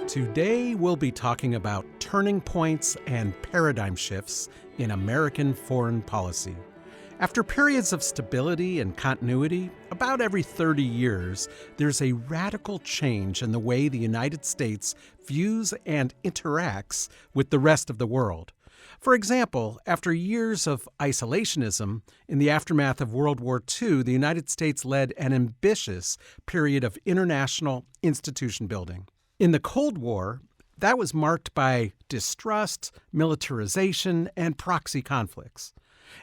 Today, we'll be talking about turning points and paradigm shifts in American foreign policy. After periods of stability and continuity, about every 30 years, there's a radical change in the way the United States views and interacts with the rest of the world. For example, after years of isolationism, in the aftermath of World War II, the United States led an ambitious period of international institution building. In the Cold War, that was marked by distrust, militarization, and proxy conflicts.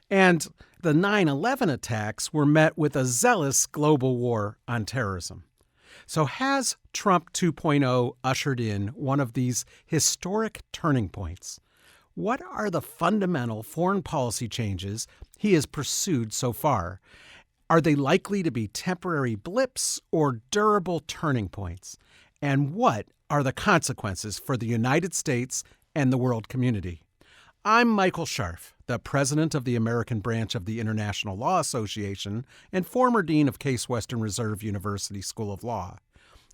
And the 9/11 attacks were met with a zealous global war on terrorism. So has Trump 2.0 ushered in one of these historic turning points? What are the fundamental foreign policy changes he has pursued so far? Are they likely to be temporary blips or durable turning points? And what are the consequences for the United States and the world community? I'm Michael Scharf, the president of the American branch of the International Law Association and former dean of Case Western Reserve University School of Law.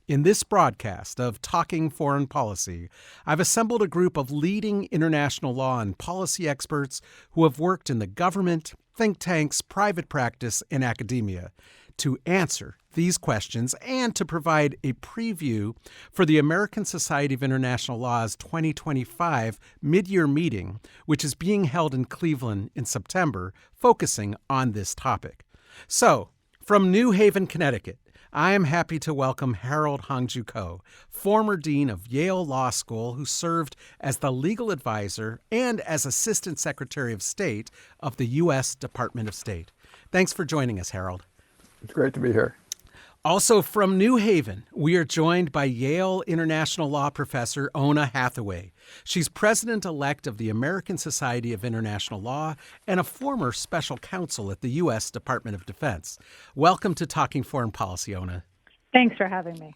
In this broadcast of Talking Foreign Policy, I've assembled a group of leading international law and policy experts who have worked in the government, think tanks, private practice, and academia to answer these questions and to provide a preview for the American Society of International Law's 2025 mid-year meeting, which is being held in Cleveland in September, focusing on this topic. So, from New Haven, Connecticut, I am happy to welcome Harold Hongju Ko, former dean of Yale Law School, who served as the legal advisor and as Assistant Secretary of State of the U.S. Department of State. Thanks for joining us, Harold. It's great to be here. Also from New Haven, we are joined by Yale International Law professor Oona Hathaway. She's president-elect of the American Society of International Law and a former special counsel at the U.S. Department of Defense. Welcome to Talking Foreign Policy, Oona. Thanks for having me.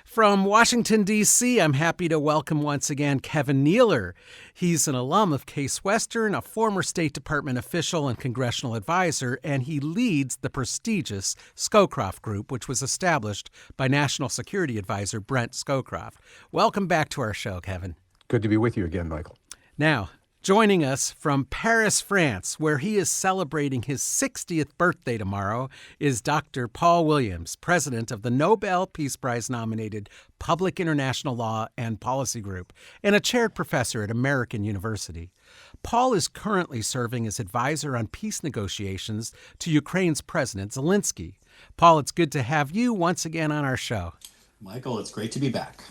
From Washington, D.C., I'm happy to welcome once again Kevin Nealor. He's an alum of Case Western, a former State Department official and congressional advisor, and he leads the prestigious Scowcroft Group, which was established by National Security Advisor Brent Scowcroft. Welcome back to our show, Kevin. Good to be with you again, Michael. Now, joining us from Paris, France, where he is celebrating his 60th birthday tomorrow, is Dr. Paul Williams, president of the Nobel Peace Prize-nominated Public International Law and Policy Group, and a chaired professor at American University. Paul is currently serving as advisor on peace negotiations to Ukraine's President Zelensky. Paul, it's good to have you once again on our show. Michael, it's great to be back.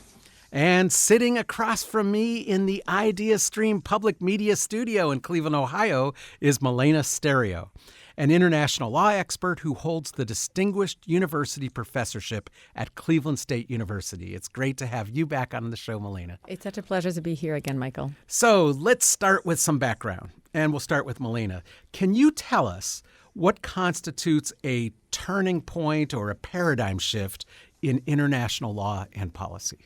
And sitting across from me in the IdeaStream Public Media Studio in Cleveland, Ohio, is Milena Stereo, an international law expert who holds the Distinguished University Professorship at Cleveland State University. It's great to have you back on the show, Milena. It's such a pleasure to be here again, Michael. So let's start with some background, and we'll start with Milena. Can you tell us what constitutes a turning point or a paradigm shift in international law and policy?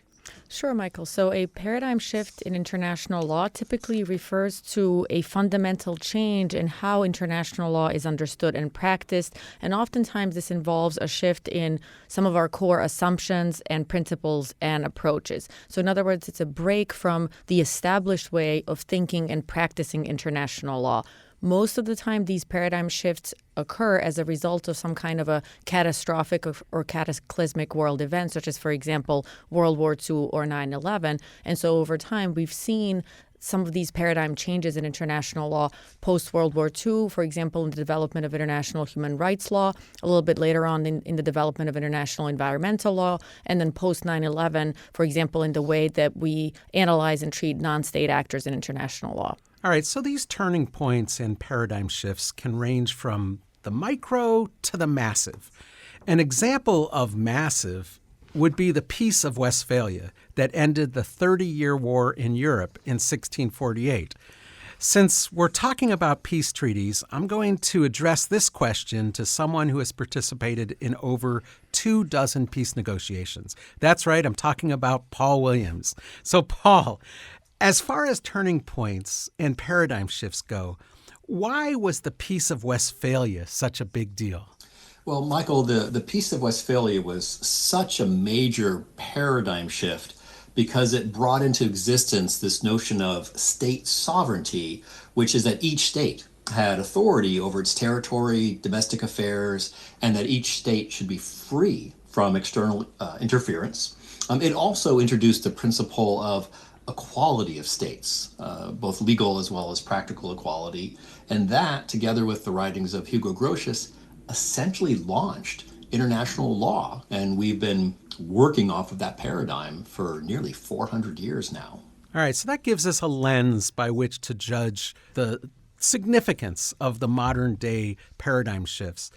Sure, Michael. So a paradigm shift in international law typically refers to a fundamental change in how international law is understood and practiced. And oftentimes this involves a shift in some of our core assumptions and principles and approaches. So in other words, it's a break from the established way of thinking and practicing international law. Most of the time, these paradigm shifts occur as a result of some kind of a catastrophic or cataclysmic world event, such as, for example, World War II or 9/11. And so over time, we've seen some of these paradigm changes in international law post-World War II, for example, in the development of international human rights law, a little bit later on in the development of international environmental law, and then post-9/11, for example, in the way that we analyze and treat non-state actors in international law. All right, so these turning points and paradigm shifts can range from the micro to the massive. An example of massive would be the Peace of Westphalia that ended the 30-year war in Europe in 1648. Since we're talking about peace treaties, I'm going to address this question to someone who has participated in over 24 peace negotiations. That's right, I'm talking about Paul Williams. So, Paul, as far as turning points and paradigm shifts go, why was the Peace of Westphalia such a big deal? Well, Michael, the Peace of Westphalia was such a major paradigm shift because it brought into existence this notion of state sovereignty, which is that each state had authority over its territory, domestic affairs, and that each state should be free from external interference. It also introduced the principle of equality of states, both legal as well as practical equality. And that, together with the writings of Hugo Grotius, essentially launched international law. And we've been working off of that paradigm for nearly 400 years now. All right, so that gives us a lens by which to judge the significance of the modern day paradigm shifts.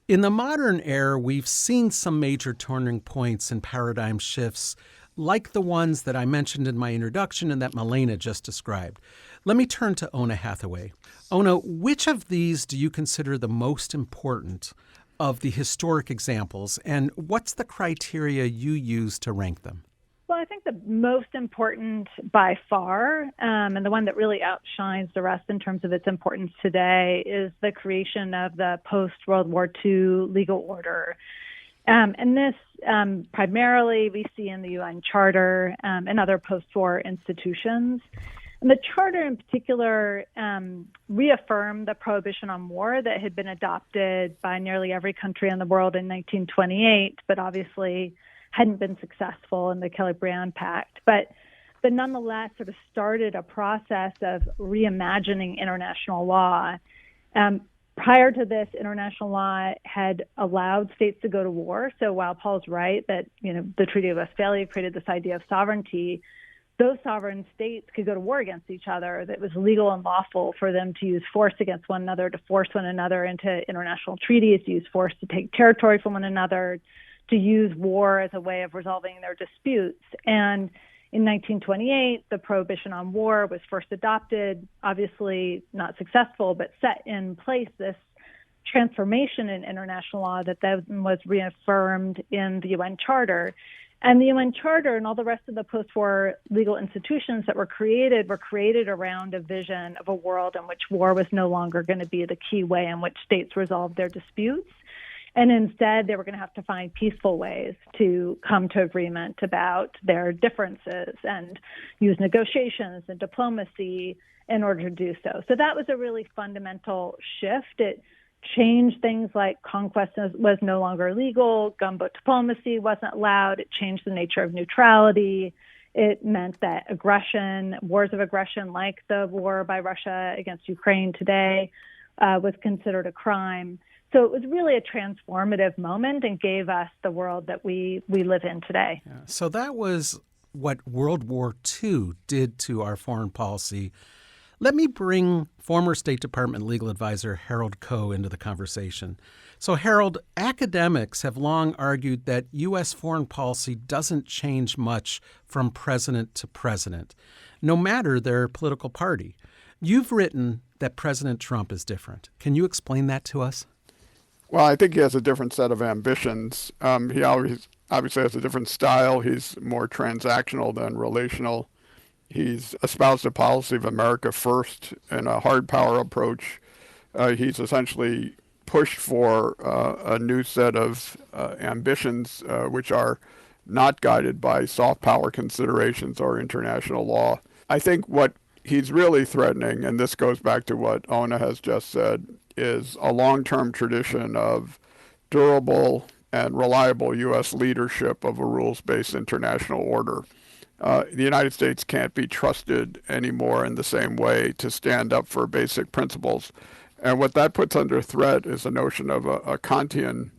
In the modern era, we've seen some major turning points and paradigm shifts like the ones that I mentioned in my introduction and that Milena just described. Let me turn to Ona Hathaway. Ona, which of these do you consider the most important of the historic examples, and what's the criteria you use to rank them? Well, I think the most important by far, and the one that really outshines the rest in terms of its importance today, is the creation of the post-World War II legal order. And this primarily we see in the UN Charter and other post-war institutions. And the Charter in particular reaffirmed the prohibition on war that had been adopted by nearly every country in the world in 1928, but obviously hadn't been successful in the Kelly-Brown Pact. But nonetheless sort of started a process of reimagining international law. Prior to this, international law had allowed states to go to war. So while Paul's right that, the Treaty of Westphalia created this idea of sovereignty, those sovereign states could go to war against each other. That it was legal and lawful for them to use force against one another, to force one another into international treaties, to use force to take territory from one another, to use war as a way of resolving their disputes. And in 1928, the prohibition on war was first adopted, obviously not successful, but set in place this transformation in international law that then was reaffirmed in the UN Charter. And the UN Charter and all the rest of the post-war legal institutions that were created around a vision of a world in which war was no longer going to be the key way in which states resolved their disputes. And instead, they were going to have to find peaceful ways to come to agreement about their differences and use negotiations and diplomacy in order to do so. So that was a really fundamental shift. It changed things like conquest was no longer legal, gunboat diplomacy wasn't allowed. It changed the nature of neutrality. It meant that wars of aggression like the war by Russia against Ukraine today was considered a crime. So it was really a transformative moment and gave us the world that we live in today. Yeah. So that was what World War II did to our foreign policy. Let me bring former State Department legal advisor Harold Koh into the conversation. So, Harold, academics have long argued that U.S. foreign policy doesn't change much from president to president, no matter their political party. You've written that President Trump is different. Can you explain that to us? Well, I think he has a different set of ambitions. He obviously has a different style. He's more transactional than relational. He's espoused a policy of America first and a hard power approach. He's essentially pushed for a new set of ambitions which are not guided by soft power considerations or international law. I think what he's really threatening, and this goes back to what Ona has just said, is a long-term tradition of durable and reliable U.S. leadership of a rules-based international order. The United States can't be trusted anymore in the same way to stand up for basic principles. And what that puts under threat is the notion of a Kantian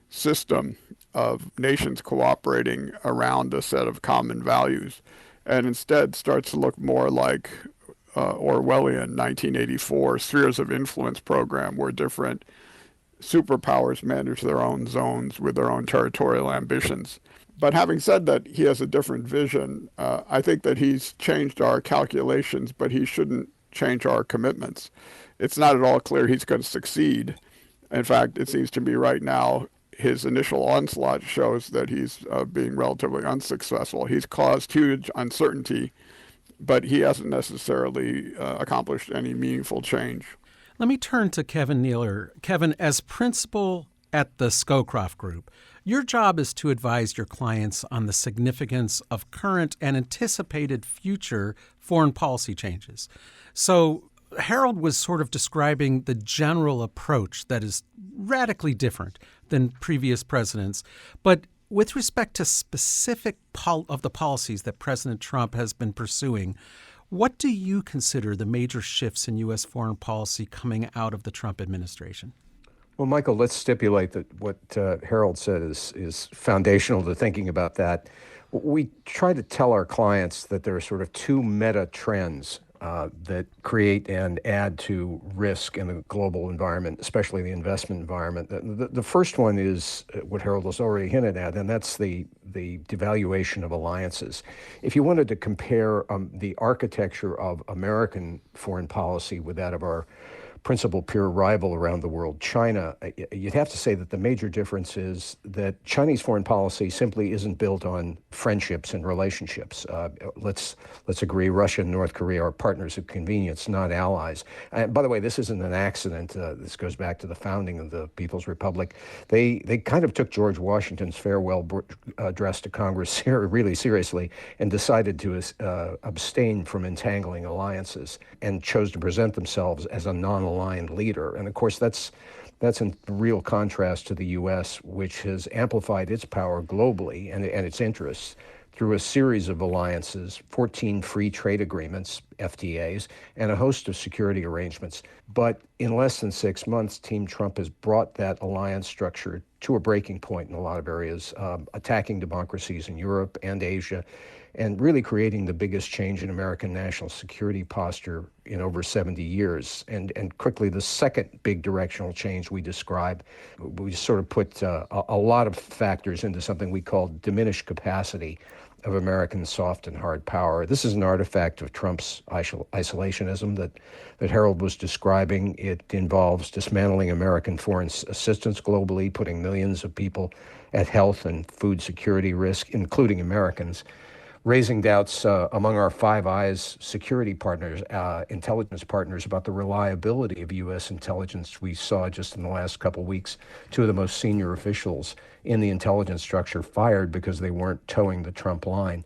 system of nations cooperating around a set of common values, and instead starts to look more like Orwellian 1984 spheres of influence program where different superpowers manage their own zones with their own territorial ambitions. But having said that, he has a different vision. I think that he's changed our calculations, but he shouldn't change our commitments. It's not at all clear he's going to succeed. In fact, it seems to me right now his initial onslaught shows that he's being relatively unsuccessful. He's caused huge uncertainty, but he hasn't necessarily accomplished any meaningful change. Let me turn to Kevin Nealor. Kevin, as principal at the Scowcroft Group. Your job is to advise your clients on the significance of current and anticipated future foreign policy changes. So Harold was sort of describing the general approach that is radically different than previous presidents. But with respect to specific of the policies that President Trump has been pursuing, what do you consider the major shifts in U.S. foreign policy coming out of the Trump administration? Well, Michael, let's stipulate that what Harold said is foundational to thinking about that. We try to tell our clients that there are sort of two meta trends that create and add to risk in the global environment, especially the investment environment. The first one is what Harold has already hinted at, and that's the devaluation of alliances. If you wanted to compare the architecture of American foreign policy with that of our principal peer rival around the world, China, you'd have to say that the major difference is that Chinese foreign policy simply isn't built on friendships and relationships. Let's agree, Russia and North Korea are partners of convenience, not allies. And by the way, this isn't an accident. This goes back to the founding of the People's Republic. They kind of took George Washington's farewell address to Congress really seriously and decided to abstain from entangling alliances and chose to present themselves as a non-aligned leader. And of course, that's in real contrast to the U.S., which has amplified its power globally and its interests through a series of alliances, 14 free trade agreements, FTAs, and a host of security arrangements. But in less than 6 months, Team Trump has brought that alliance structure to a breaking point in a lot of areas, attacking democracies in Europe and Asia, and really creating the biggest change in American national security posture in over 70 years. And quickly, the second big directional change we describe, we sort of put a lot of factors into something we call diminished capacity of American soft and hard power. This is an artifact of Trump's isolationism that Harold was describing. It involves dismantling American foreign assistance globally, putting millions of people at health and food security risk, including Americans, raising doubts among our Five Eyes security partners, intelligence partners, about the reliability of U.S. intelligence. We saw just in the last couple of weeks, two of the most senior officials in the intelligence structure fired because they weren't towing the Trump line.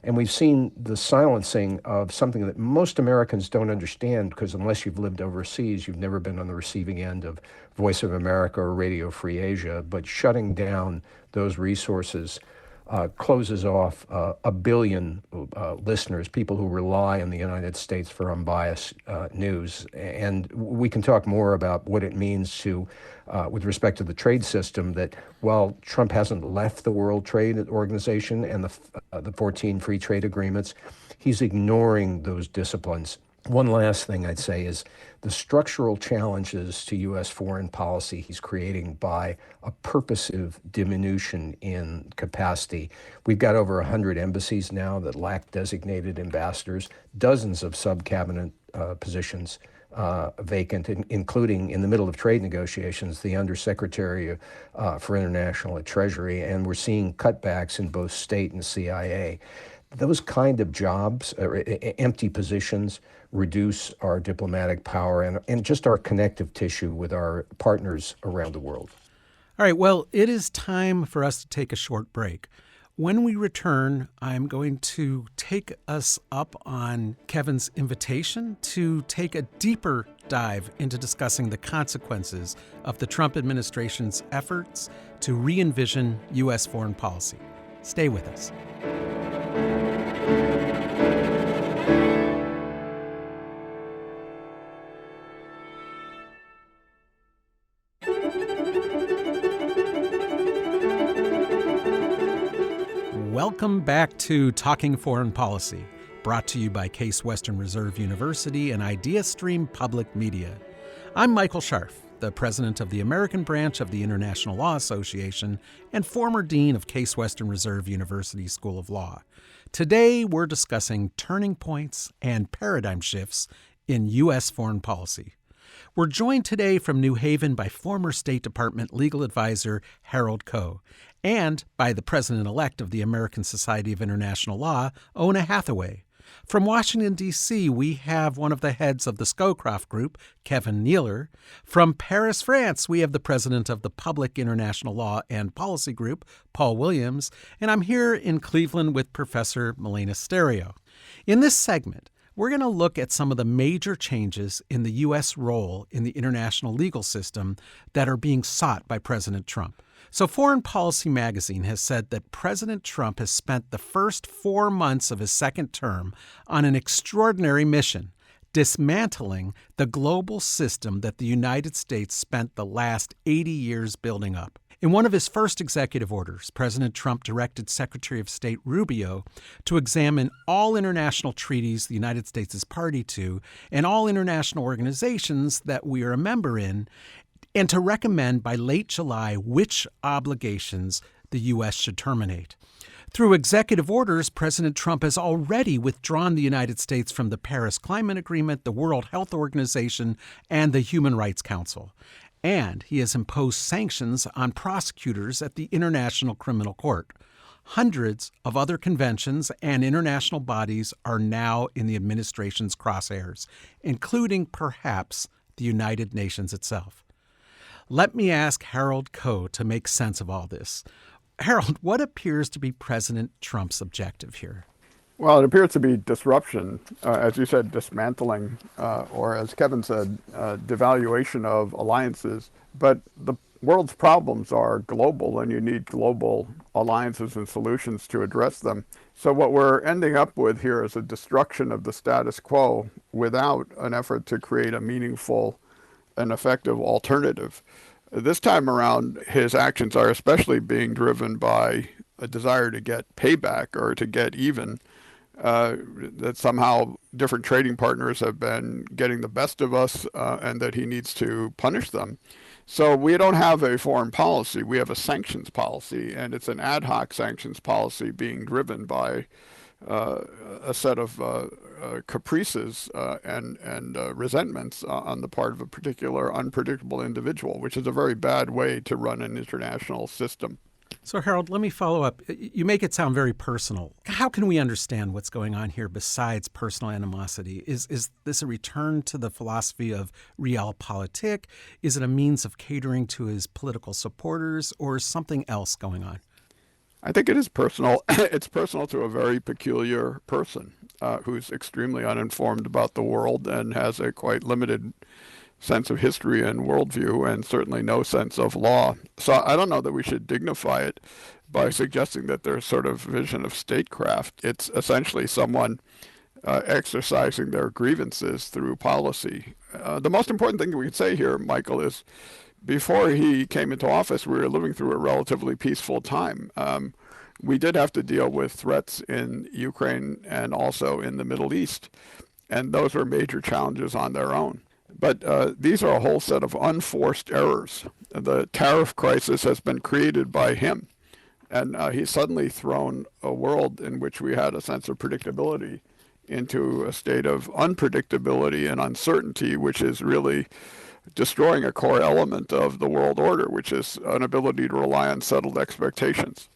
And we've seen the silencing of something that most Americans don't understand, because unless you've lived overseas, you've never been on the receiving end of Voice of America or Radio Free Asia. But shutting down those resources closes off a billion listeners, people who rely on the United States for unbiased news. And we can talk more about what it means to, with respect to the trade system, that while Trump hasn't left the World Trade Organization and the 14 free trade agreements, he's ignoring those disciplines. One last thing I'd say is the structural challenges to U.S. foreign policy he's creating by a purposive diminution in capacity. We've got over 100 embassies now that lack designated ambassadors, dozens of sub-cabinet positions vacant, including in the middle of trade negotiations, the Undersecretary for International at Treasury, and we're seeing cutbacks in both state and CIA. Those kind of jobs, empty positions, reduce our diplomatic power and just our connective tissue with our partners around the world. All right, well, it is time for us to take a short break. When we return, I'm going to take us up on Kevin's invitation to take a deeper dive into discussing the consequences of the Trump administration's efforts to re-envision U.S. foreign policy. Stay with us. Welcome back to Talking Foreign Policy, brought to you by Case Western Reserve University and IdeaStream Public Media. I'm Michael Scharf, the president of the American branch of the International Law Association and former dean of Case Western Reserve University School of Law. Today, we're discussing turning points and paradigm shifts in U.S. foreign policy. We're joined today from New Haven by former State Department legal advisor Harold Koh and by the president-elect of the American Society of International Law, Ona Hathaway. From Washington, D.C., we have one of the heads of the Scowcroft Group, Kevin Nealer. From Paris, France, we have the president of the Public International Law and Policy Group, Paul Williams. And I'm here in Cleveland with Professor Milena Stereo. In this segment, we're going to look at some of the major changes in the U.S. role in the international legal system that are being sought by President Trump. So Foreign Policy magazine has said that President Trump has spent the first 4 months of his second term on an extraordinary mission, dismantling the global system that the United States spent the last 80 years building up. In one of his first executive orders, President Trump directed Secretary of State Rubio to examine all international treaties the United States is party to and all international organizations that we are a member in, and to recommend by late July which obligations the U.S. should terminate. Through executive orders, President Trump has already withdrawn the United States from the Paris Climate Agreement, the World Health Organization, and the Human Rights Council. And he has imposed sanctions on prosecutors at the International Criminal Court. Hundreds of other conventions and international bodies are now in the administration's crosshairs, including perhaps the United Nations itself. Let me ask Harold Koh to make sense of all this. Harold, what appears to be President Trump's objective here? Well, it appears to be disruption, as you said, dismantling, or as Kevin said, devaluation of alliances. But the world's problems are global, and you need global alliances and solutions to address them. So what we're ending up with here is a destruction of the status quo without an effort to create a meaningful and effective alternative. This time around, his actions are especially being driven by a desire to get payback or to get even. That somehow different trading partners have been getting the best of us, and that he needs to punish them. So we don't have a foreign policy. We have a sanctions policy, and it's an ad hoc sanctions policy being driven by a set of caprices and resentments on the part of a particular unpredictable individual, which is a very bad way to run an international system. So, Harold, let me follow up. You make it sound very personal. How can we understand what's going on here besides personal animosity? Is this a return to the philosophy of realpolitik? Is it a means of catering to his political supporters, or is something else going on? I think it is personal. It's personal to a very peculiar person who's extremely uninformed about the world and has a quite limited sense of history and worldview, and certainly no sense of law. So I don't know that we should dignify it by suggesting that there's sort of vision of statecraft. It's essentially someone exercising their grievances through policy. The most important thing we could say here, Michael, is before he came into office, we were living through a relatively peaceful time. We did have to deal with threats in Ukraine and also in the Middle East, and those were major challenges on their own. But these are a whole set of unforced errors. The tariff crisis has been created by him, and he's suddenly thrown a world in which we had a sense of predictability into a state of unpredictability and uncertainty, which is really destroying a core element of the world order, which is an ability to rely on settled expectations.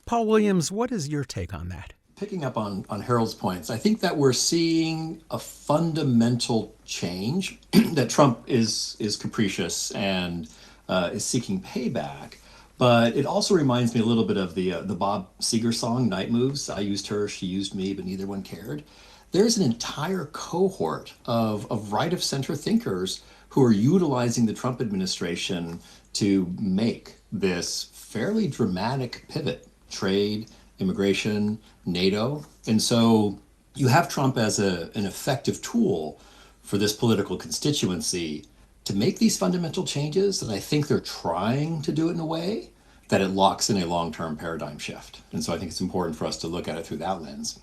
Paul Williams, what is your take on that? Picking up on Harold's points, I think that we're seeing a fundamental change, that Trump is capricious and is seeking payback. But it also reminds me a little bit of the Bob Seger song, Night Moves. I used her, she used me, but neither one cared. There's an entire cohort of right-of-center thinkers who are utilizing the Trump administration to make this fairly dramatic pivot: trade, immigration, NATO. And so you have Trump as an effective tool for this political constituency to make these fundamental changes, that I think they're trying to do it in a way that it locks in a long-term paradigm shift. And so I think it's important for us to look at it through that lens.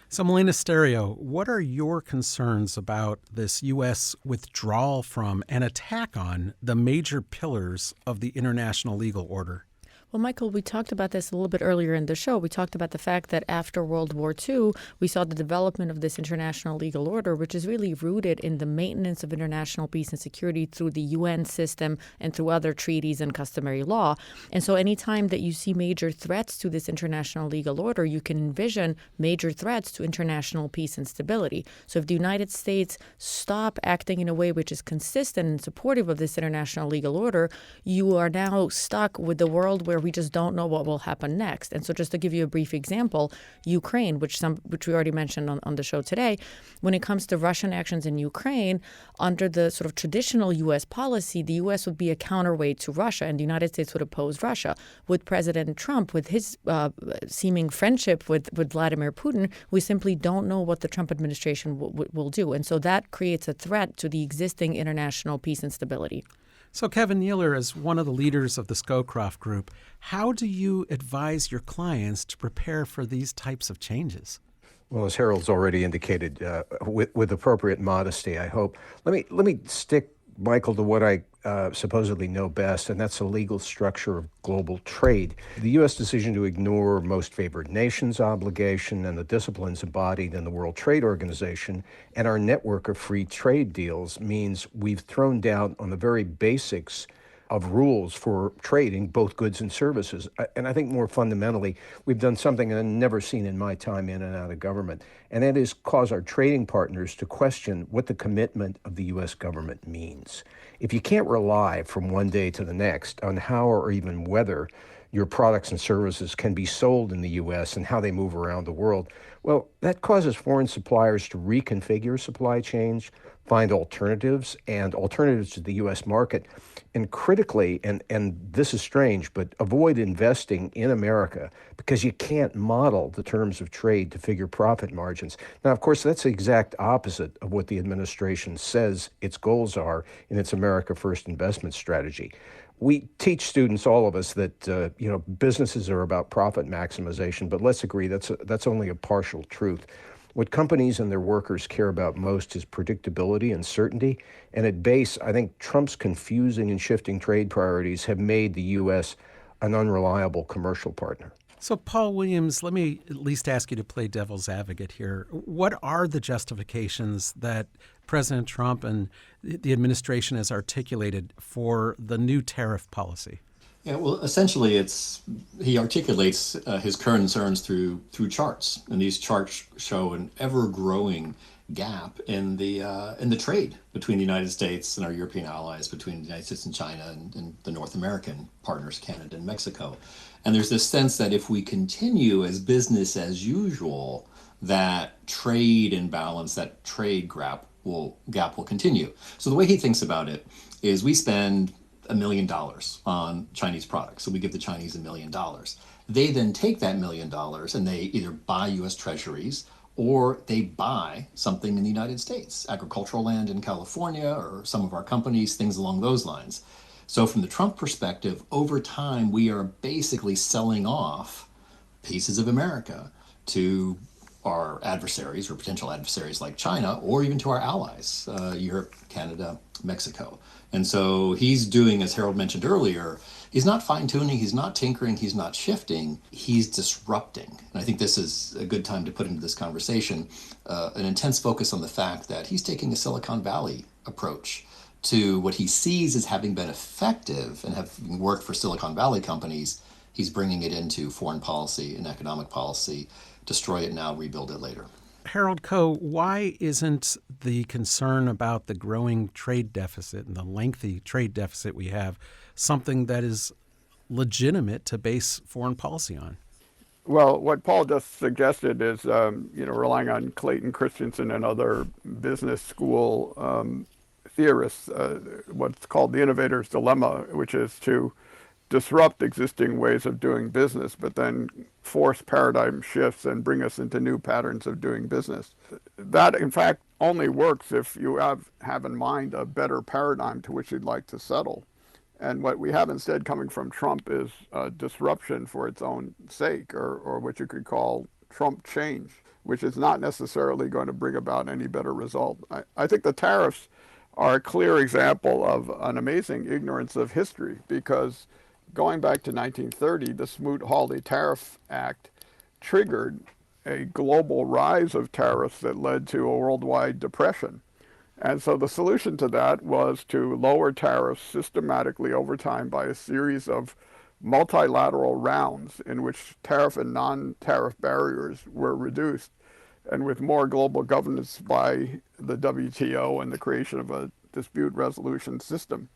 So, Milena Stereo, what are your concerns about this U.S. withdrawal from and attack on the major pillars of the international legal order? Well, Michael, we talked about this a little bit earlier in the show. We talked about the fact that after World War II, we saw the development of this international legal order, which is really rooted in the maintenance of international peace and security through the UN system and through other treaties and customary law. And so anytime that you see major threats to this international legal order, you can envision major threats to international peace and stability. So if the United States stop acting in a way which is consistent and supportive of this international legal order, you are now stuck with the world where we just don't know what will happen next. And so just to give you a brief example, Ukraine, which we already mentioned on the show today, when it comes to Russian actions in Ukraine, under the sort of traditional U.S. policy, the U.S. would be a counterweight to Russia and the United States would oppose Russia. With President Trump, with his seeming friendship with Vladimir Putin, we simply don't know what the Trump administration will do. And so that creates a threat to the existing international peace and stability. So, Kevin Nealer, as one of the leaders of the Scowcroft Group, how do you advise your clients to prepare for these types of changes? Well, as Harold's already indicated, with appropriate modesty, I hope. Let me stick, Michael, to what I supposedly know best, and that's the legal structure of global trade. The U.S. decision to ignore most favored nations obligation and the disciplines embodied in the World Trade Organization and our network of free trade deals means we've thrown down on the very basics of rules for trading both goods and services. And I think more fundamentally, we've done something I've never seen in my time in and out of government, and that is cause our trading partners to question what the commitment of the U.S. government means. If you can't rely from one day to the next on how or even whether your products and services can be sold in the U.S. and how they move around the world, well, that causes foreign suppliers to reconfigure supply chains, find alternatives to the U.S. market, and critically, and this is strange, but avoid investing in America because you can't model the terms of trade to figure profit margins. Now, of course, that's the exact opposite of what the administration says its goals are in its America First investment strategy. We teach students, all of us, that businesses are about profit maximization, but let's agree that's only a partial truth. What companies and their workers care about most is predictability and certainty. And at base, I think Trump's confusing and shifting trade priorities have made the U.S. an unreliable commercial partner. So, Paul Williams, let me at least ask you to play devil's advocate here. What are the justifications that President Trump and the administration has articulated for the new tariff policy? Yeah, well, essentially, he articulates his current concerns through charts, and these charts show an ever-growing gap in the trade between the United States and our European allies, between the United States and China, and the North American partners, Canada and Mexico. And there's this sense that if we continue as business as usual, that trade imbalance, that trade gap will continue. So the way he thinks about it is we spend $1 million on Chinese products. So we give the Chinese $1 million. They then take that $1 million and they either buy U.S. treasuries or they buy something in the United States, agricultural land in California or some of our companies, things along those lines. So from the Trump perspective, over time, we are basically selling off pieces of America to our adversaries or potential adversaries like China, or even to our allies, Europe, Canada, Mexico. And so he's doing, as Harold mentioned earlier, he's not fine-tuning, he's not tinkering, he's not shifting, he's disrupting. And I think this is a good time to put into this conversation an intense focus on the fact that he's taking a Silicon Valley approach to what he sees as having been effective and having worked for Silicon Valley companies. He's bringing it into foreign policy and economic policy. Destroy it now, rebuild it later. Harold Koh, why isn't the concern about the growing trade deficit and the lengthy trade deficit we have something that is legitimate to base foreign policy on? Well, what Paul just suggested is, relying on Clayton Christensen and other business school theorists, what's called the innovator's dilemma, which is to disrupt existing ways of doing business, but then force paradigm shifts and bring us into new patterns of doing business. That, in fact, only works if you have in mind a better paradigm to which you'd like to settle. And what we have instead coming from Trump is disruption for its own sake, or what you could call Trump change, which is not necessarily going to bring about any better result. I think the tariffs are a clear example of an amazing ignorance of history, because going back to 1930, the Smoot-Hawley Tariff Act triggered a global rise of tariffs that led to a worldwide depression. And so the solution to that was to lower tariffs systematically over time by a series of multilateral rounds in which tariff and non-tariff barriers were reduced, and with more global governance by the WTO and the creation of a dispute resolution system.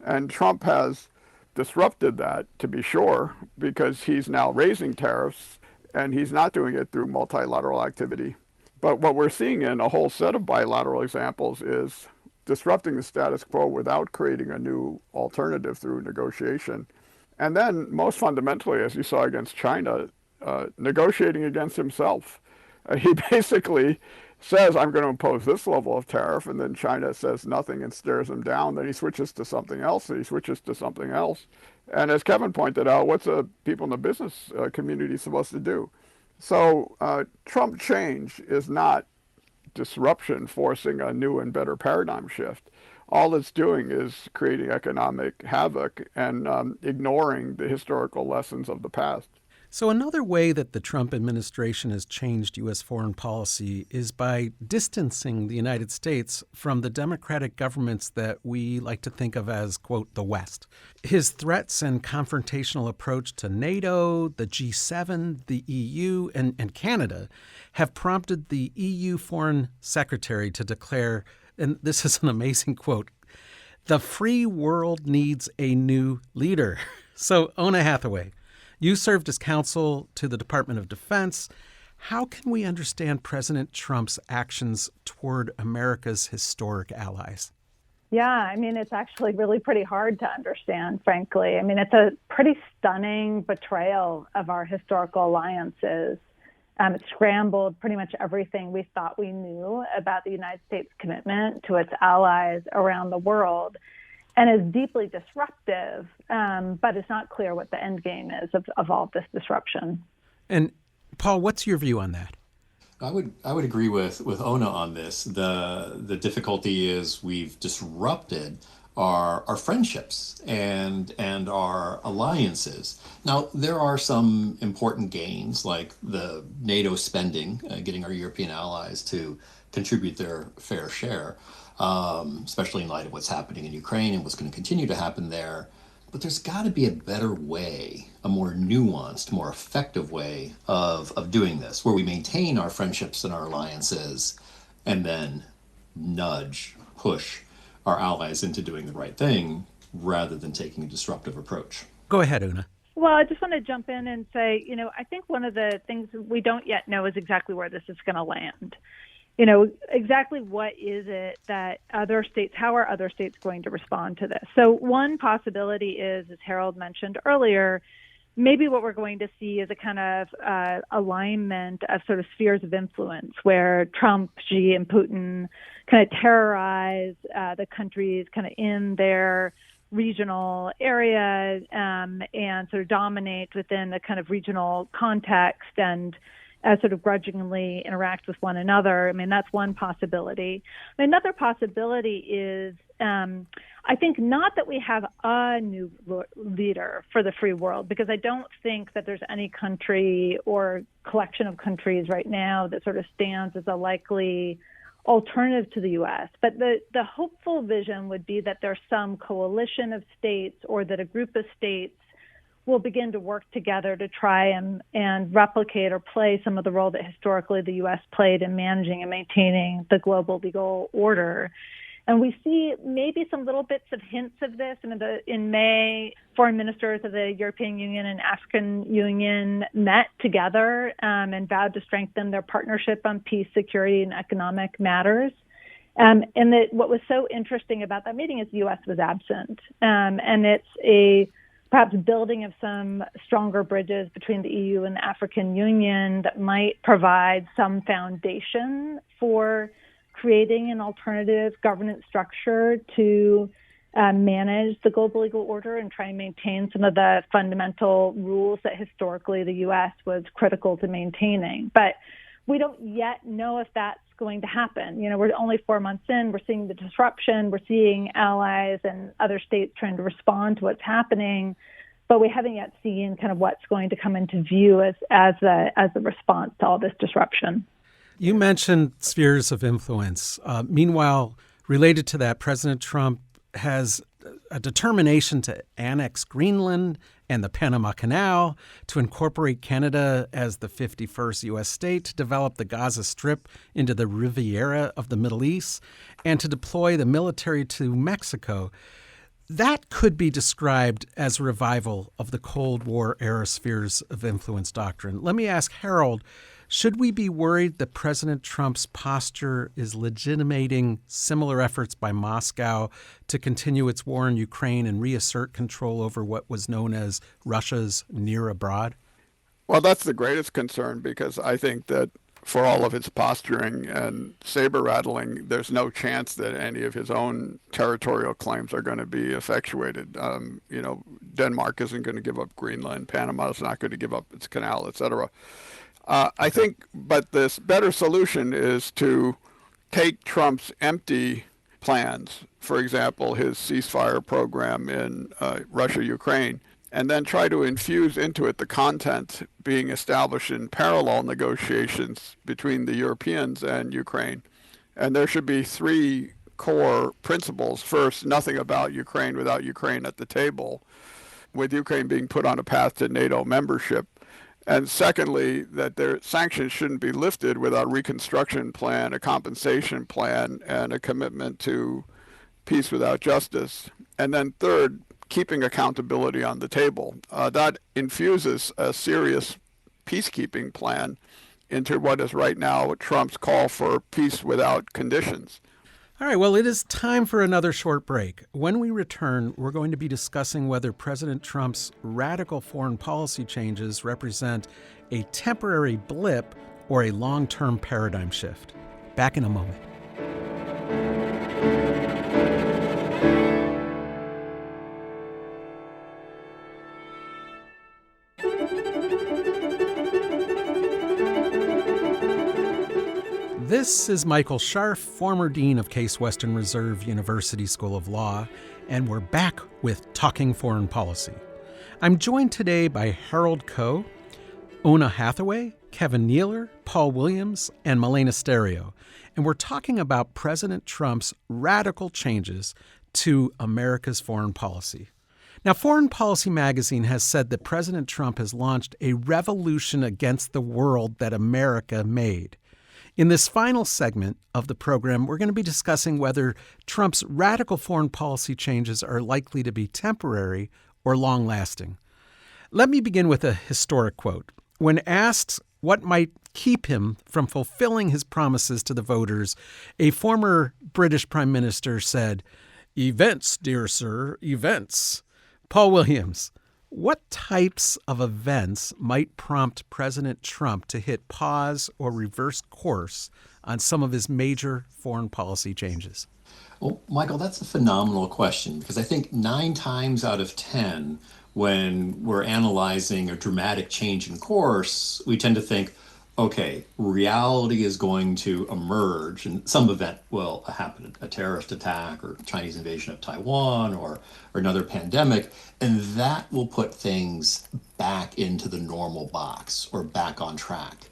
And Trump has disrupted that, to be sure, because he's now raising tariffs, and he's not doing it through multilateral activity. But what we're seeing in a whole set of bilateral examples is disrupting the status quo without creating a new alternative through negotiation. And then, most fundamentally, as you saw against China, negotiating against himself. He basically says, I'm going to impose this level of tariff, and then China says nothing and stares him down. Then he switches to something else, and he switches to something else. And as Kevin pointed out, what's people in the business community supposed to do? So Trump change is not disruption forcing a new and better paradigm shift. All it's doing is creating economic havoc and ignoring the historical lessons of the past. So another way that the Trump administration has changed U.S. foreign policy is by distancing the United States from the democratic governments that we like to think of as, quote, the West. His threats and confrontational approach to NATO, the G7, the EU, and Canada have prompted the EU Foreign Secretary to declare, and this is an amazing quote, "The free world needs a new leader." So, Ona Hathaway, you served as counsel to the Department of Defense. How can we understand President Trump's actions toward America's historic allies? Yeah, I mean, it's actually really pretty hard to understand, frankly. I mean, it's a pretty stunning betrayal of our historical alliances. It scrambled pretty much everything we thought we knew about the United States' commitment to its allies around the world, and is deeply disruptive, but it's not clear what the end game is of all this disruption. And Paul, what's your view on that? I would agree with Ona on this. The difficulty is we've disrupted our friendships and our alliances. Now, there are some important gains, like the NATO spending, getting our European allies to contribute their fair share, especially in light of what's happening in Ukraine and what's going to continue to happen there. But there's got to be a better way, a more nuanced, more effective way of doing this, where we maintain our friendships and our alliances and then nudge, push our allies into doing the right thing rather than taking a disruptive approach. Go ahead, Una. Well, I just want to jump in and say, I think one of the things we don't yet know is exactly where this is going to land. Exactly what is it that how are other states going to respond to this? So one possibility is, as Harold mentioned earlier, maybe what we're going to see is a kind of alignment of sort of spheres of influence where Trump, Xi, and Putin kind of terrorize the countries kind of in their regional area and sort of dominate within the kind of regional context and sort of grudgingly interact with one another. I mean, that's one possibility. Another possibility is, I think, not that we have a new leader for the free world, because I don't think that there's any country or collection of countries right now that sort of stands as a likely alternative to the U.S. But the hopeful vision would be that there's some coalition of states, or that a group of states will begin to work together to try and replicate or play some of the role that historically the U.S. played in managing and maintaining the global legal order. And we see maybe some little bits of hints of this. In May, foreign ministers of the European Union and African Union met together and vowed to strengthen their partnership on peace, security, and economic matters. And what was so interesting about that meeting is the U.S. was absent. And it's perhaps building of some stronger bridges between the EU and the African Union that might provide some foundation for creating an alternative governance structure to manage the global legal order and try and maintain some of the fundamental rules that historically the U.S. was critical to maintaining. But we don't yet know if that's going to happen. We're only 4 months in. We're seeing the disruption. We're seeing allies and other states trying to respond to what's happening. but we haven't yet seen kind of what's going to come into view as the response to all this disruption. You mentioned spheres of influence. Meanwhile, related to that, President Trump has a determination to annex Greenland and the Panama Canal, to incorporate Canada as the 51st U.S. state, to develop the Gaza Strip into the Riviera of the Middle East, and to deploy the military to Mexico. That could be described as a revival of the Cold War era spheres of influence doctrine. Let me ask Harold, should we be worried that President Trump's posture is legitimating similar efforts by Moscow to continue its war in Ukraine and reassert control over what was known as Russia's near abroad? Well, that's the greatest concern, because I think that for all of his posturing and saber rattling, there's no chance that any of his own territorial claims are going to be effectuated. Denmark isn't going to give up Greenland. Panama is not going to give up its canal, et cetera. I think, but this better solution is to take Trump's empty plans, for example, his ceasefire program in Russia, Ukraine, and then try to infuse into it the content being established in parallel negotiations between the Europeans and Ukraine. And there should be three core principles. First, nothing about Ukraine without Ukraine at the table, with Ukraine being put on a path to NATO membership. And secondly, that their sanctions shouldn't be lifted without a reconstruction plan, a compensation plan, and a commitment to peace without justice. And then third, keeping accountability on the table. That infuses a serious peacekeeping plan into what is right now Trump's call for peace without conditions. All right, well, it is time for another short break. When we return, we're going to be discussing whether President Trump's radical foreign policy changes represent a temporary blip or a long-term paradigm shift. Back in a moment. This is Michael Scharf, former dean of Case Western Reserve University School of Law, and we're back with Talking Foreign Policy. I'm joined today by Harold Koh, Ona Hathaway, Kevin Nealer, Paul Williams, and Malena Stereo, and we're talking about President Trump's radical changes to America's foreign policy. Now, Foreign Policy magazine has said that President Trump has launched a revolution against the world that America made. In this final segment of the program, we're going to be discussing whether Trump's radical foreign policy changes are likely to be temporary or long-lasting. Let me begin with a historic quote. When asked what might keep him from fulfilling his promises to the voters, a former British prime minister said, "Events, dear sir, events." Paul Williams, what types of events might prompt President Trump to hit pause or reverse course on some of his major foreign policy changes? Well, Michael, that's a phenomenal question, because I think 9 times out of 10, when we're analyzing a dramatic change in course, we tend to think, okay, reality is going to emerge and some event will happen, a terrorist attack or Chinese invasion of Taiwan or another pandemic, and that will put things back into the normal box or back on track.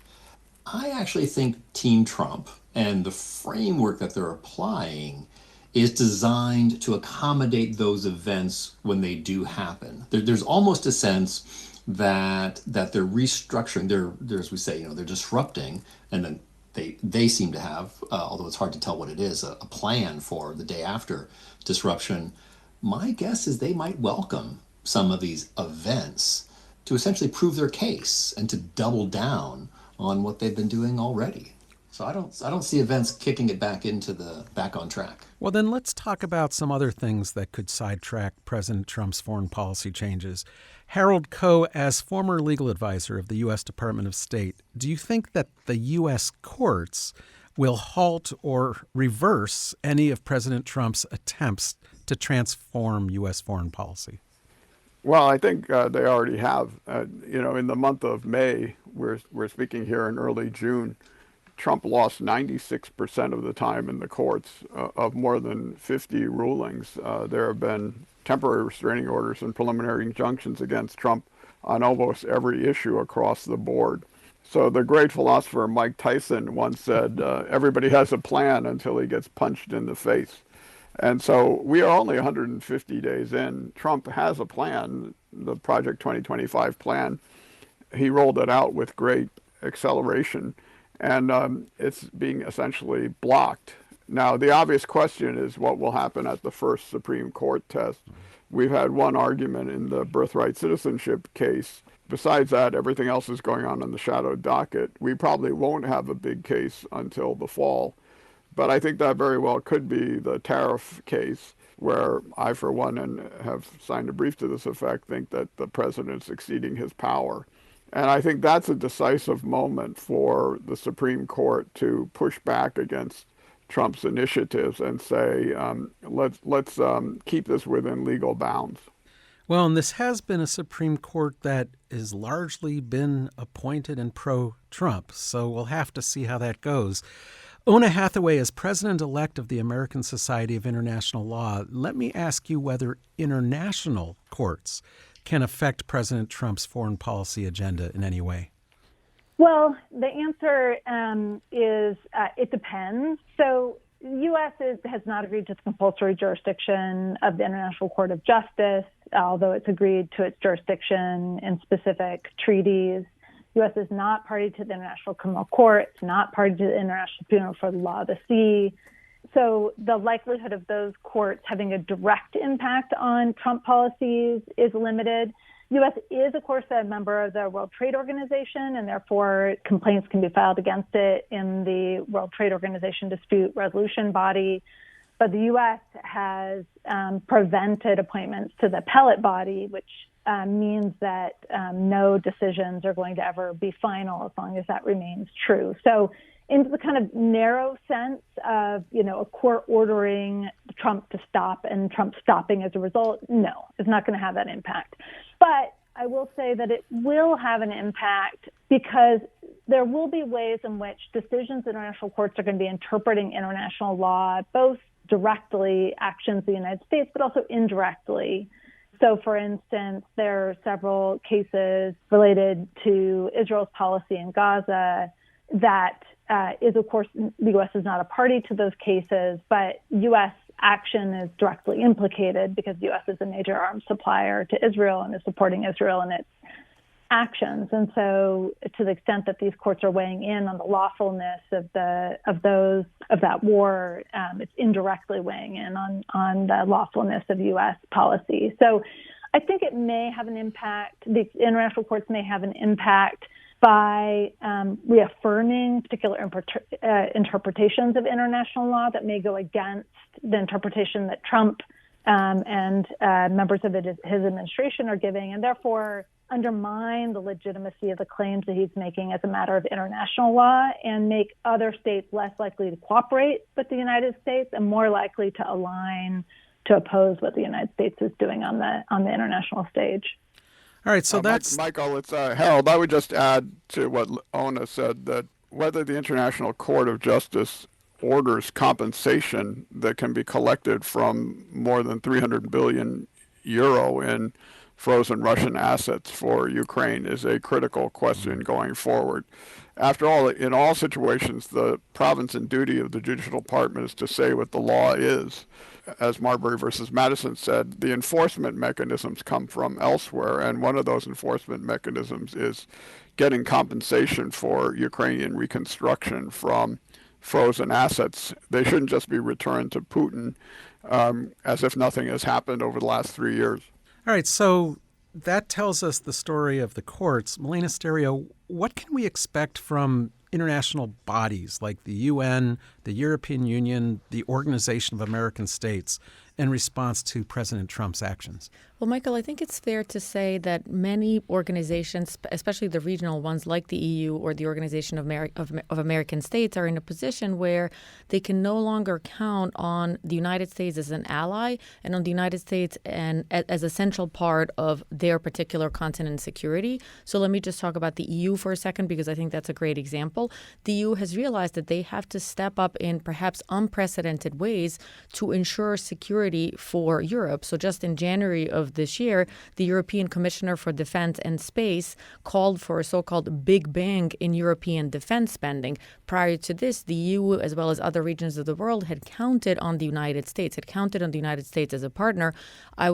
I actually think Team Trump and the framework that they're applying is designed to accommodate those events when they do happen. There's almost a sense that they're restructuring, they're as we say, they're disrupting, and then they seem to have, although it's hard to tell what it is, a plan for the day after disruption. My guess is they might welcome some of these events to essentially prove their case and to double down on what they've been doing already. So I don't see events kicking it back on track. Well, then let's talk about some other things that could sidetrack President Trump's foreign policy changes. Harold Koh, as former legal advisor of the U.S. Department of State, do you think that the U.S. courts will halt or reverse any of President Trump's attempts to transform U.S. foreign policy? Well, I think they already have. In the month of May, we're speaking here in early June, Trump lost 96% of the time in the courts of more than 50 rulings. There have been temporary restraining orders and preliminary injunctions against Trump on almost every issue across the board. So the great philosopher Mike Tyson once said, everybody has a plan until he gets punched in the face. And so we are only 150 days in. Trump has a plan, the Project 2025 plan. He rolled it out with great acceleration, and it's being essentially blocked. Now, the obvious question is what will happen at the first Supreme Court test. We've had one argument in the birthright citizenship case. Besides that, everything else is going on in the shadow docket. We probably won't have a big case until the fall. But I think that very well could be the tariff case, where I, for one, and have signed a brief to this effect, think that the president's exceeding his power. And I think that's a decisive moment for the Supreme Court to push back against Trump's initiatives and say, let's keep this within legal bounds. Well, and this has been a Supreme Court that has largely been appointed and pro-Trump, so we'll have to see how that goes. Ona Hathaway, as president-elect of the American Society of International Law, let me ask you whether international courts can affect President Trump's foreign policy agenda in any way. Well, the answer is it depends. So the U.S. has not agreed to the compulsory jurisdiction of the International Court of Justice, although it's agreed to its jurisdiction in specific treaties. The U.S. is not party to the International Criminal Court. It's not party to the International Tribunal for the Law of the Sea. So the likelihood of those courts having a direct impact on Trump policies is limited. The U.S. is, of course, a member of the World Trade Organization, and therefore complaints can be filed against it in the World Trade Organization dispute resolution body. But the U.S. has prevented appointments to the appellate body, which means that no decisions are going to ever be final as long as that remains true. So in the kind of narrow sense of, a court ordering Trump to stop and Trump stopping as a result, no, it's not going to have that impact. But I will say that it will have an impact because there will be ways in which decisions in international courts are going to be interpreting international law, both directly actions of the United States, but also indirectly. So, for instance, there are several cases related to Israel's policy in Gaza that is, of course, the U.S. is not a party to those cases, but U.S. action is directly implicated because the U.S. is a major arms supplier to Israel and is supporting Israel in its actions. And so to the extent that these courts are weighing in on the lawfulness of that war, it's indirectly weighing in on the lawfulness of U.S. policy. So I think it may have an impact. The international courts may have an impact by reaffirming particular interpretations of international law that may go against the interpretation that Trump and members of his administration are giving, and therefore undermine the legitimacy of the claims that he's making as a matter of international law and make other states less likely to cooperate with the United States and more likely to align to oppose what the United States is doing on the international stage. All right, so that's... Michael, it's Harold. I would just add to what Ona said that whether the International Court of Justice orders compensation that can be collected from more than 300 billion euro in frozen Russian assets for Ukraine is a critical question going forward. After all, in all situations, the province and duty of the judicial department is to say what the law is. As Marbury versus Madison said, the enforcement mechanisms come from elsewhere, and one of those enforcement mechanisms is getting compensation for Ukrainian reconstruction from frozen assets. They shouldn't just be returned to Putin as if nothing has happened over the last 3 years. All right, so that tells us the story of the courts. Milena Stereo, what can we expect from international bodies like the UN, the European Union, the Organization of American States in response to President Trump's actions? Well, Michael, I think it's fair to say that many organizations, especially the regional ones like the EU or the Organization of American States, are in a position where they can no longer count on the United States as an ally and on the United States and as a central part of their particular continent's security. So let me just talk about the EU for a second, because I think that's a great example. The EU has realized that they have to step up in perhaps unprecedented ways to ensure security security for Europe. So just in January of this year, the European Commissioner for Defense and Space called for a so-called Big Bang in European defense spending. Prior to this, the EU, as well as other regions of the world, had counted on the United States, as a partner. I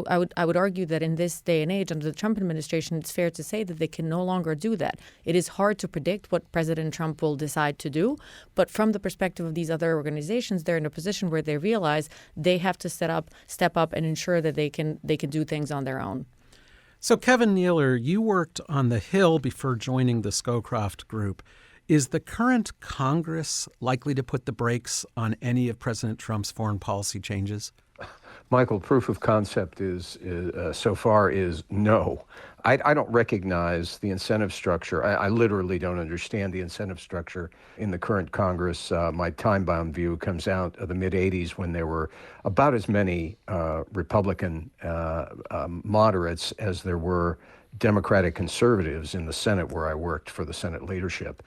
would argue that in this day and age, under the Trump administration, it's fair to say that they can no longer do that. It is hard to predict what President Trump will decide to do, but from the perspective of these other organizations, they're in a position where they realize they have to step up and ensure that they can do things on their own. So, Kevin Nealer, you worked on the Hill before joining the Scowcroft Group. Is the current Congress likely to put the brakes on any of President Trump's foreign policy changes? Michael, proof of concept is so far is no. I don't recognize the incentive structure. I literally don't understand the incentive structure in the current Congress. My time-bound view comes out of the mid-'80s when there were about as many Republican moderates as there were Democratic conservatives in the Senate, where I worked for the Senate leadership.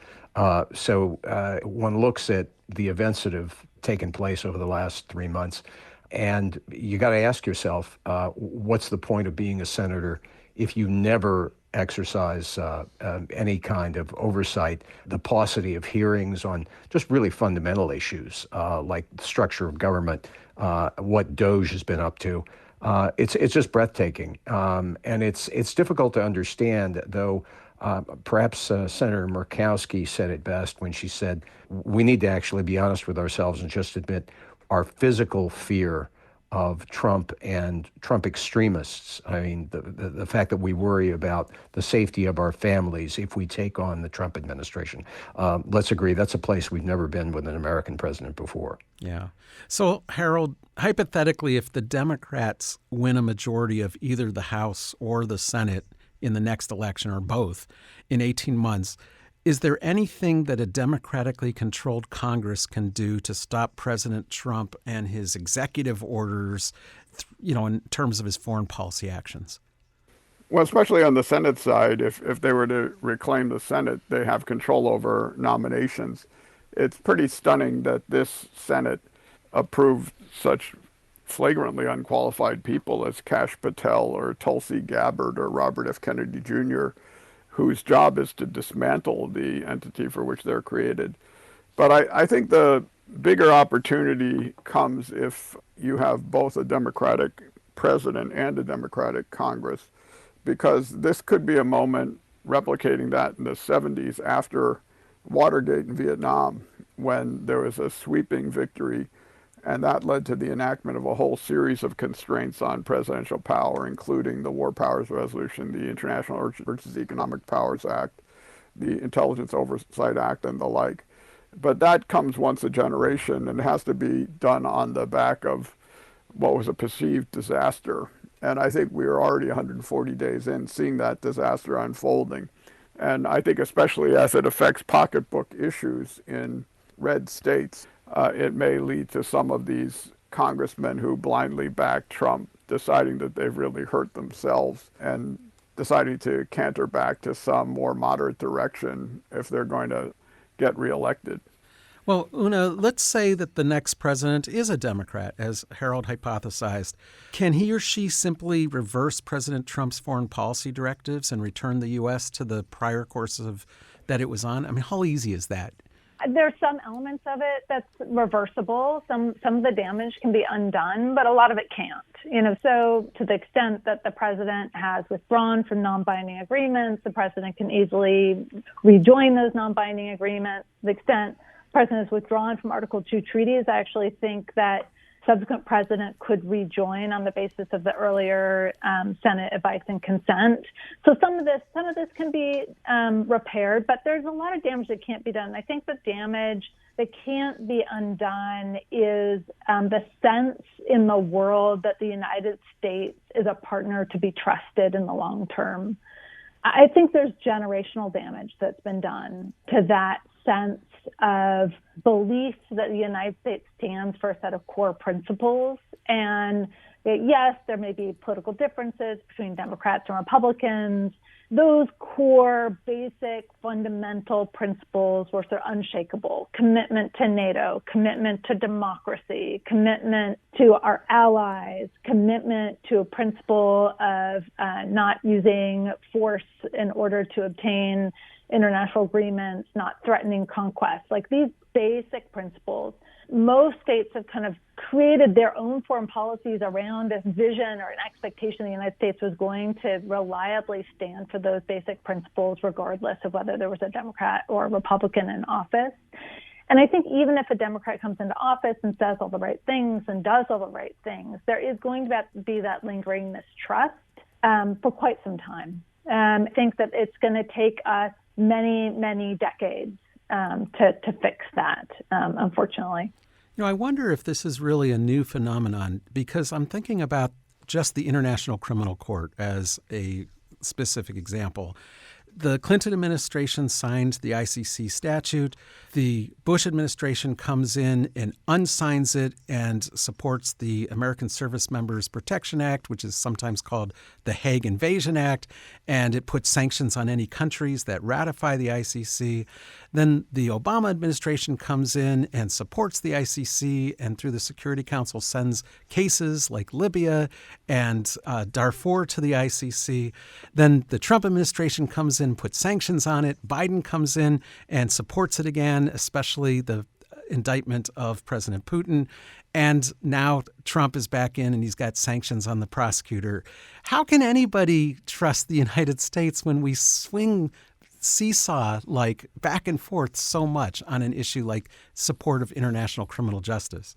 So one looks at the events that have taken place over the last 3 months, and you got to ask yourself, what's the point of being a senator if you never exercise any kind of oversight, the paucity of hearings on just really fundamental issues like the structure of government, what DOJ has been up to. It's just breathtaking, and it's difficult to understand, though. Perhaps Senator Murkowski said it best when she said, we need to actually be honest with ourselves and just admit our physical fear of Trump and Trump extremists. I mean, the fact that we worry about the safety of our families if we take on the Trump administration. Let's agree, that's a place we've never been with an American president before. Yeah. So, Harold, hypothetically, if the Democrats win a majority of either the House or the Senate in the next election, or both, in 18 months, is there anything that a democratically controlled Congress can do to stop President Trump and his executive orders, in terms of his foreign policy actions? Well, especially on the Senate side, if they were to reclaim the Senate, they have control over nominations. It's pretty stunning that this Senate approved such flagrantly unqualified people as Kash Patel or Tulsi Gabbard or Robert F. Kennedy Jr., whose job is to dismantle the entity for which they're created. But I think the bigger opportunity comes if you have both a Democratic president and a Democratic Congress, because this could be a moment replicating that in the 70s after Watergate in Vietnam, when there was a sweeping victory, and that led to the enactment of a whole series of constraints on presidential power, including the War Powers Resolution, the International Emergency Economic Powers Act, the Intelligence Oversight Act, and the like. But that comes once a generation, and it has to be done on the back of what was a perceived disaster. And I think we are already 140 days in seeing that disaster unfolding. And I think especially as it affects pocketbook issues in red states, it may lead to some of these congressmen who blindly back Trump deciding that they've really hurt themselves and deciding to canter back to some more moderate direction if they're going to get reelected. Well, Una, let's say that the next president is a Democrat, as Harold hypothesized. Can he or she simply reverse President Trump's foreign policy directives and return the U.S. to the prior course that it was on? I mean, how easy is that? There's some elements of it that's reversible. Some of the damage can be undone, but a lot of it can't. So to the extent that the president has withdrawn from non-binding agreements, the president can easily rejoin those non-binding agreements. To the extent the president has withdrawn from Article 2 treaties, I actually think that subsequent president could rejoin on the basis of the earlier Senate advice and consent. So some of this can be repaired, but there's a lot of damage that can't be done. I think the damage that can't be undone is the sense in the world that the United States is a partner to be trusted in the long term. I think there's generational damage that's been done to that sense of belief that the United States stands for a set of core principles. And yes, there may be political differences between Democrats and Republicans, those core, basic, fundamental principles were sort of unshakable. Commitment to NATO, commitment to democracy, commitment to our allies, commitment to a principle of not using force in order to obtain international agreements, not threatening conquest. Like these basic principles, most states have kind of created their own foreign policies around this vision or an expectation the United States was going to reliably stand for those basic principles, regardless of whether there was a Democrat or a Republican in office. And I think even if a Democrat comes into office and says all the right things and does all the right things, there is going to be that lingering mistrust for quite some time. I think that it's going to take us many, many decades to fix that, unfortunately. I wonder if this is really a new phenomenon, because I'm thinking about just the International Criminal Court as a specific example. The Clinton administration signed the ICC statute. The Bush administration comes in and unsigns it and supports the American Service Members Protection Act, which is sometimes called the Hague Invasion Act, and it puts sanctions on any countries that ratify the ICC. Then the Obama administration comes in and supports the ICC, and through the Security Council sends cases like Libya and Darfur to the ICC. Then the Trump administration comes in, puts sanctions on it. Biden comes in and supports it again, especially the indictment of President Putin. And now Trump is back in and he's got sanctions on the prosecutor. How can anybody trust the United States when we swing seesaw like back and forth so much on an issue like support of international criminal justice?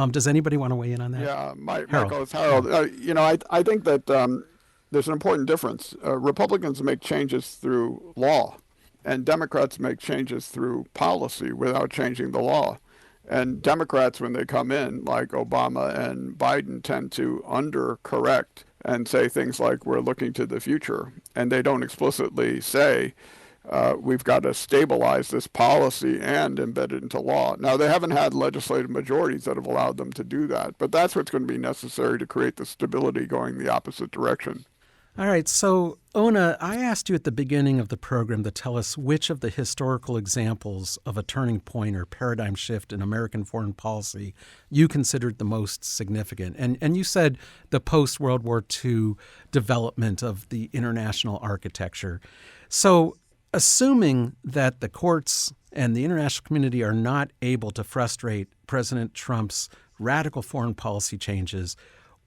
Does anybody want to weigh in on that? Yeah, Michael, it's Harold. I think that there's an important difference. Republicans make changes through law, and Democrats make changes through policy without changing the law. And Democrats, when they come in, like Obama and Biden, tend to undercorrect and say things like, we're looking to the future. And they don't explicitly say, we've got to stabilize this policy and embed it into law. Now, they haven't had legislative majorities that have allowed them to do that, but that's what's going to be necessary to create the stability going the opposite direction. All right. So, Ona, I asked you at the beginning of the program to tell us which of the historical examples of a turning point or paradigm shift in American foreign policy you considered the most significant. And you said the post-World War II development of the international architecture. So, assuming that the courts and the international community are not able to frustrate President Trump's radical foreign policy changes,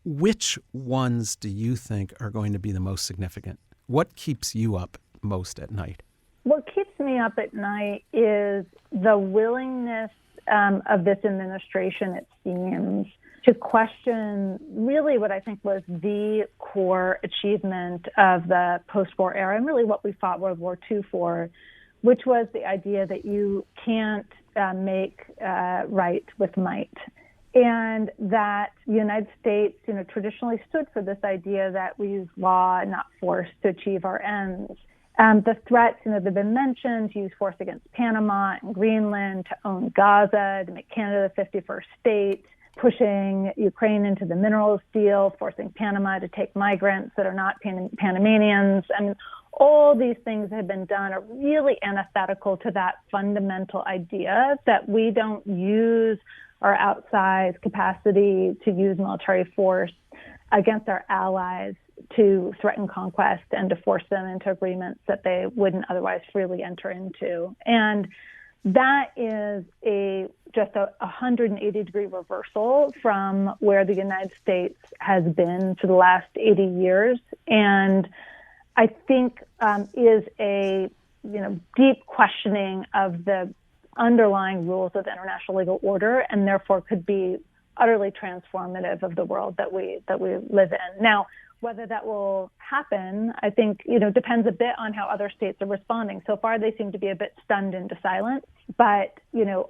which ones do you think are going to be the most significant? What keeps you up most at night? What keeps me up at night is the willingness of this administration, it seems, to question really what I think was the core achievement of the post-war era and really what we fought World War II for, which was the idea that you can't make right with might. And that the United States, traditionally stood for this idea that we use law and not force to achieve our ends. The threats, that have been mentioned, to use force against Panama and Greenland, to own Gaza, to make Canada the 51st state, pushing Ukraine into the minerals deal, forcing Panama to take migrants that are not Panamanians. And all these things that have been done are really antithetical to that fundamental idea that we don't use our outsized capacity to use military force against our allies to threaten conquest and to force them into agreements that they wouldn't otherwise freely enter into. And that is just a 180-degree reversal from where the United States has been for the last 80 years. And I think is a deep questioning of the underlying rules of the international legal order, and therefore could be utterly transformative of the world that we live in. Now, whether that will happen, I think, depends a bit on how other states are responding. So far, they seem to be a bit stunned into silence. But,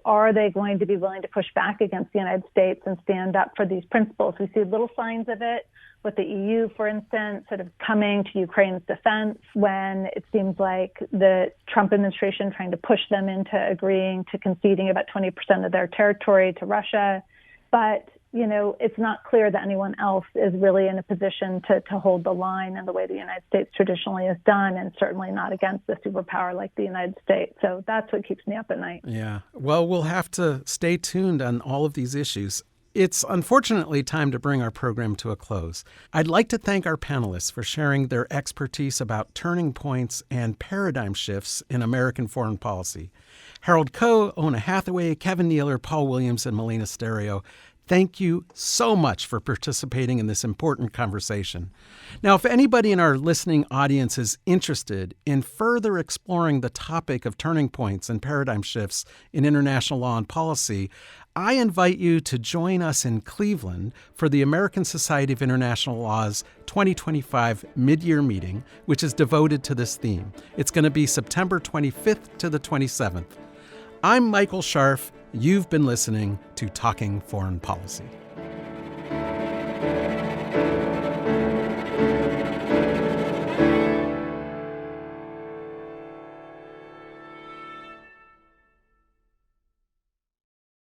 are they going to be willing to push back against the United States and stand up for these principles? We see little signs of it with the EU, for instance, sort of coming to Ukraine's defense when it seems like the Trump administration trying to push them into agreeing to conceding about 20% of their territory to Russia. But, it's not clear that anyone else is really in a position to hold the line in the way the United States traditionally has done, and certainly not against a superpower like the United States. So that's what keeps me up at night. Yeah. Well, we'll have to stay tuned on all of these issues. It's unfortunately time to bring our program to a close. I'd like to thank our panelists for sharing their expertise about turning points and paradigm shifts in American foreign policy. Harold Koh, Ona Hathaway, Kevin Nealer, Paul Williams, and Melina Stereo, thank you so much for participating in this important conversation. Now, if anybody in our listening audience is interested in further exploring the topic of turning points and paradigm shifts in international law and policy, I invite you to join us in Cleveland for the American Society of International Law's 2025 mid-year meeting, which is devoted to this theme. It's going to be September 25th to the 27th. I'm Michael Scharf. You've been listening to Talking Foreign Policy.